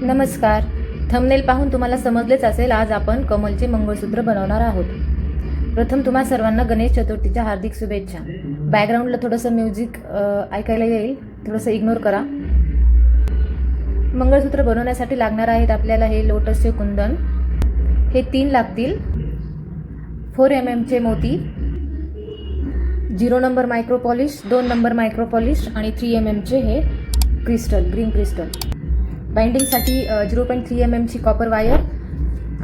नमस्कार. थंबनेल पाहून तुम्हाला समजलेच असेल, आज आपण कमलचे मंगळसूत्र बनवणार आहोत. प्रथम तुम्हा सर्वांना गणेश चतुर्थीच्या हार्दिक शुभेच्छा. बॅकग्राऊंडला थोडंसं म्युझिक ऐकायला येईल, थोडंसं इग्नोर करा. मंगळसूत्र बनवण्यासाठी लागणार आहेत आपल्याला हे लोटसचे कुंदन, हे 3 लागतील. 4 mm मोती, 0 number micro polish, 2 number micro polish आणि 3 mm हे क्रिस्टल, ग्रीन क्रिस्टल. बाइंडिंगसाठी 0.3 mm ची कॉपर वायर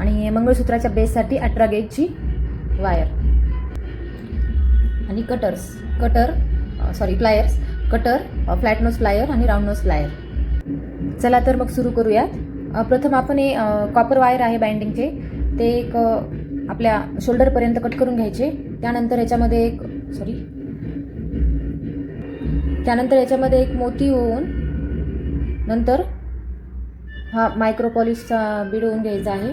आणि मंगळसूत्राच्या बेससाठी 18 गेजची वायर आणि प्लायर्स, फ्लॅट नोज प्लायर आणि राऊंड नोज प्लायर. चला तर मग सुरू करूयात. प्रथम आपण हे कॉपर वायर आहे बाइंडिंगचे, ते एक आपल्या शोल्डरपर्यंत कट करून घ्यायचे. त्यानंतर याच्यामध्ये एक मोती होऊन नंतर हा मायक्रो पॉलिशचा बीड होऊन घ्यायचा आहे.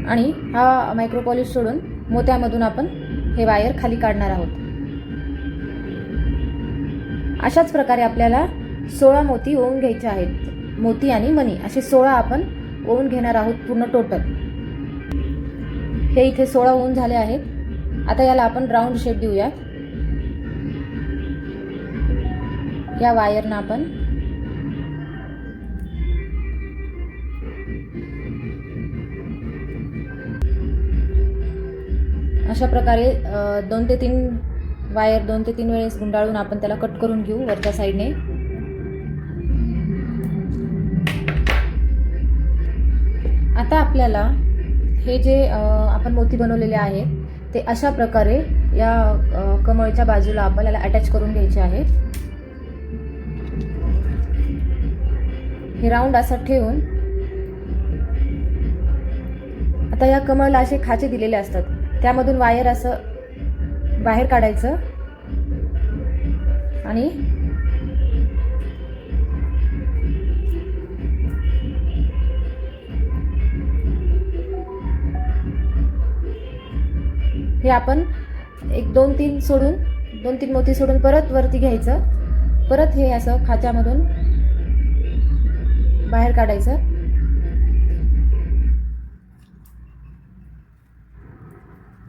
आणि हा मायक्रो पॉलिश सोडून मोत्यामधून आपण हे वायर खाली काढणार आहोत. अशाच प्रकारे आपल्याला 16 मोती ओवून घ्यायचे आहेत. मोती आणि मणी असे 16 आपण ओवून घेणार आहोत पूर्ण टोटल. हे इथे 16 ओवून झाले आहेत. आता याला आपण राऊंड शेप देऊयात. या वायरनं आपण अशा प्रकारे 2 ते 3 वायर 2 ते 3 वेळेस गुंडाळून आपण त्याला कट करून घेऊ वरच्या साईडने. आता आपल्याला हे जे आपण मोती बनवलेले आहेत ते अशा प्रकारे या कमळच्या बाजूला आपल्याला अटॅच करून घ्यायचे आहेत. हे राऊंड असं ठेवून आता या कमळला असे खाचे दिलेले असतात, त्यामधून वायर असं बाहेर काढायचं आणि हे आपण 2-3 मोती सोडून परत वरती घ्यायचं. परत हे असं खाच्यामधून बाहेर काढायचं.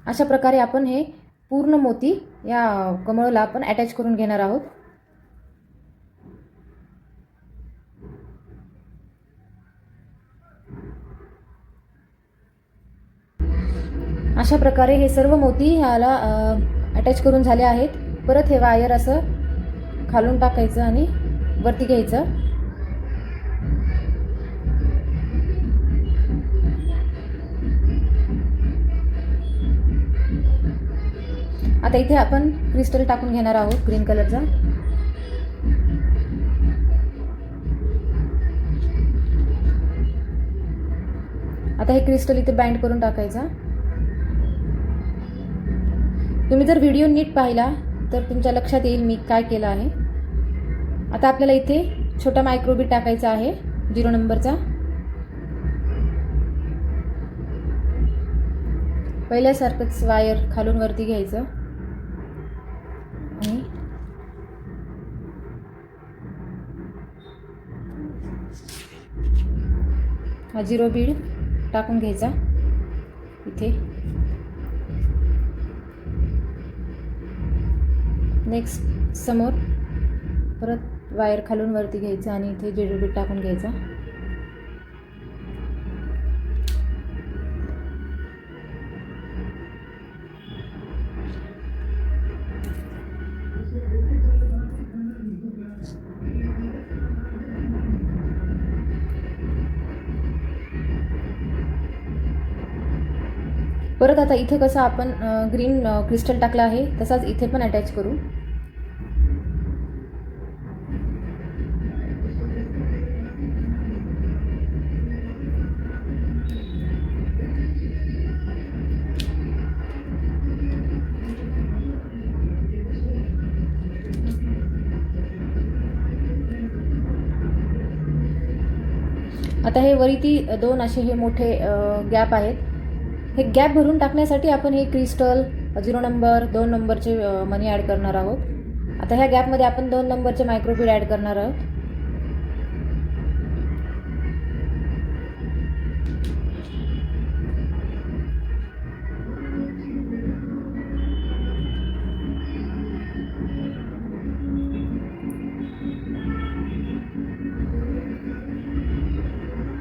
अशा प्रकारे आपण हे पूर्ण मोती या कमळाला आपण अटॅच करून घेणार आहोत. अशा प्रकारे हे सर्व मोती ह्याला अटॅच करून झाले आहेत. परत हे वायर असं खालून टाकायचं आणि वरती घ्यायचं. आता इथे आपण क्रिस्टल टाकून घेणार आहोत ग्रीन कलरचा. आता हे क्रिस्टल इथे बाइंड करून टाकायचा. तुम्ही जर व्हिडिओ नीट पाहिला तर तुमच्या लक्षात येईल मी काय केलं आहे. आता आपल्याला इथे छोटा मायक्रोबीट टाकायचा आहे 0 नंबरचा. पहिल्यासारखंच वायर खालून वरती घ्यायचं आणि हा 0 बीड टाकून घ्यायचा इथे. नेक्स्ट समोर परत वायर खालून वरती घ्यायचं आणि इथे 0 बीड टाकून घ्यायचा. परत आता इथे कसं आपण ग्रीन क्रिस्टल टाकलं आहे तसाच इथे पण अटॅच करू. आता हे वरती 2 असे हे मोठे गॅप आहेत. हे गॅप भरून टाकण्यासाठी आपण हे क्रिस्टल 0 नंबर 2 नंबरचे मनी ॲड करणार आहोत. आता ह्या गॅपमध्ये आपण 2 नंबरचे मायक्रोबीड ॲड करणार आहोत.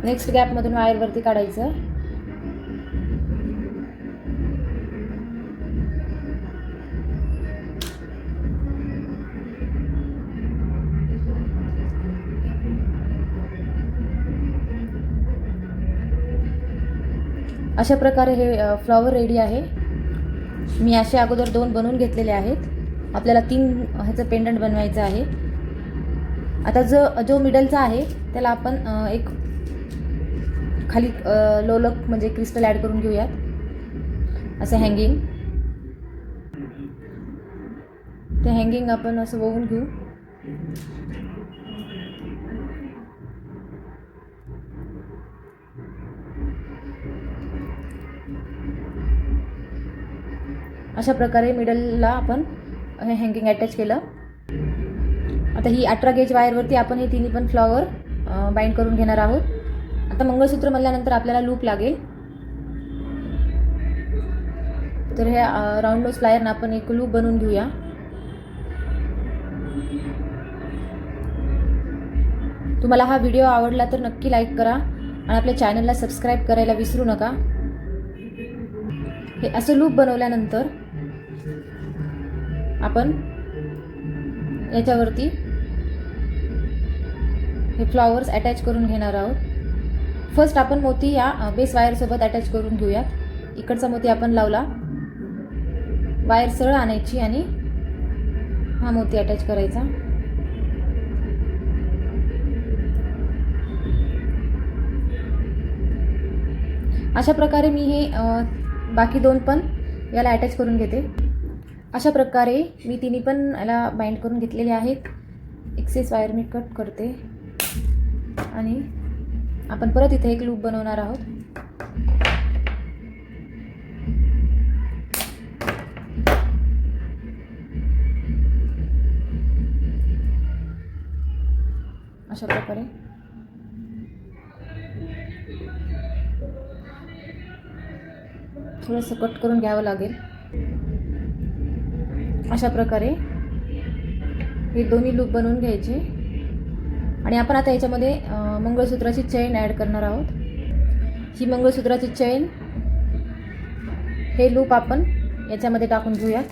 नेक्स्ट गॅपमधून वायरवरती काढायचं. अशा प्रकारे हे फ्लॉवर रेडी आहे. मी असे अगोदर 2 बनवून घेतलेले आहेत. आपल्याला 3 ह्याचं पेंडंट बनवायचं आहे. आता जो मिडलचा आहे त्याला आपण एक खाली लोलक म्हणजे क्रिस्टल ॲड करून घेऊयात. असं हँगिंग, ते हँगिंग आपण असं वळून घेऊ. अशा प्रकारे मिडलला आपण हे हँगिंग अटॅच केलं. आता ही 18 गेज वायरवरती आपण हे तिन्ही पण फ्लॉवर बाइंड करून घेणार आहोत. आता मंगळसूत्र म्हणल्यानंतर आपल्याला लूप लागेल. तर हे राऊंड नोज प्लायरनं आपण एक लूप बनवून घेऊया. तुम्हाला हा व्हिडिओ आवडला तर नक्की लाईक करा आणि आपल्या चॅनलला सबस्क्राईब करायला विसरू नका. हे असं लूप बनवल्यानंतर आपण याच्यावरती हे फ्लॉवर्स अटॅच करून घेणार आहोत. फर्स्ट आपण मोती या बेस वायरसोबत अटॅच करून घेऊयात. इकडचा मोती आपण लावला, वायर सरळ आणायची आणि हा मोती अटॅच करायचा. अशा प्रकारे मी हे बाकी 2 पण याला अटॅच करून घेते. अशा प्रकारे मी तिन्ही पण याला बाइंड करून घेतलेले आहेत. एक्सेस वायर मी कट करते आणि आपण परत इथे एक लूप बनवणार आहोत. अशा प्रकारे थोडंसं कट करून घ्यावं लागेल. अशा प्रकारे हे दोन्ही लूप बनवून घ्यायचे आणि आपण आता याच्यामध्ये मंगळसूत्राची चेन ॲड करणार आहोत. ही मंगळसूत्राची चेन हे लूप आपण याच्यामध्ये टाकून घेऊयात.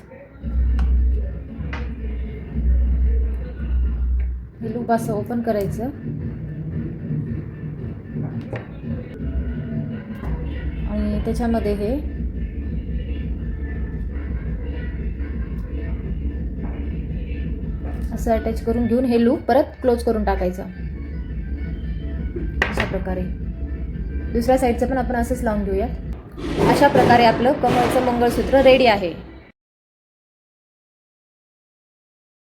हे लूप असं ओपन करायचं आणि त्याच्यामध्ये हे असं अटॅच करून घेऊन हे लूप परत क्लोज करून टाकायचं. अशा प्रकारे दुसऱ्या साईडचं पण आपण असंच लावून घेऊया. अशा प्रकारे आपलं कमळचं मंगळसूत्र रेडी आहे.